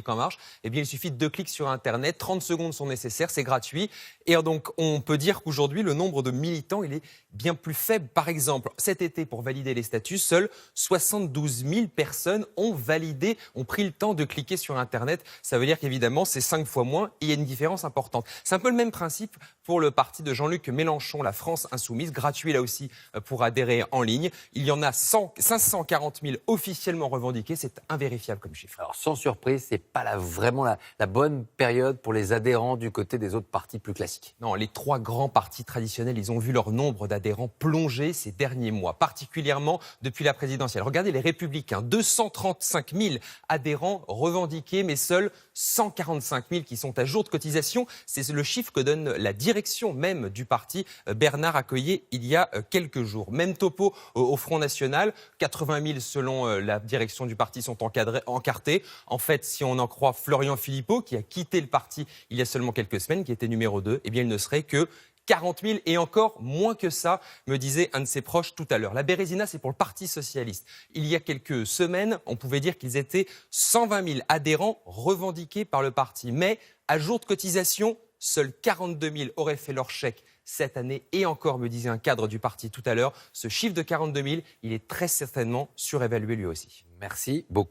En Marche, eh bien, il suffit de 2 clics sur Internet, 30 secondes sont nécessaires, c'est gratuit. Et donc, on peut dire qu'aujourd'hui, le nombre de militants, il est bien plus faible. Par exemple, cet été, pour valider les statuts, seules 72 000 personnes ont pris le temps de cliquer sur Internet. Ça veut dire qu'évidemment, c'est 5 fois moins et il y a une différence importante. C'est un peu le même principe pour le parti de Jean-Luc Mélenchon, la France Insoumise, gratuit là aussi pour adhérer en ligne. Il y en a 540 000 officiellement revendiqués, c'est invérifiable comme chiffre. Alors, sans surprise, c'est pas vraiment la bonne période pour les adhérents du côté des autres partis plus classiques. Non, les 3 grands partis traditionnels, ils ont vu leur nombre d'adhérents plonger ces derniers mois, particulièrement depuis la présidentielle. Regardez les Républicains, 235 000 adhérents revendiqués, mais seuls 145 000 qui sont à jour de cotisation. C'est le chiffre que donne la direction même du parti, Bernard Accoyer, il y a quelques jours. Même topo au Front National, 80 000 selon la direction du parti sont encartés. En fait, si on en croit Florian Philippot, qui a quitté le parti il y a seulement quelques semaines, qui était numéro 2, eh bien, il ne serait que 40 000 et encore moins que ça, me disait un de ses proches tout à l'heure. La Bérésina, c'est pour le Parti socialiste. Il y a quelques semaines, on pouvait dire qu'ils étaient 120 000 adhérents revendiqués par le parti. Mais à jour de cotisation, seuls 42 000 auraient fait leur chèque cette année. Et encore, me disait un cadre du parti tout à l'heure, ce chiffre de 42 000, il est très certainement surévalué lui aussi. Merci beaucoup.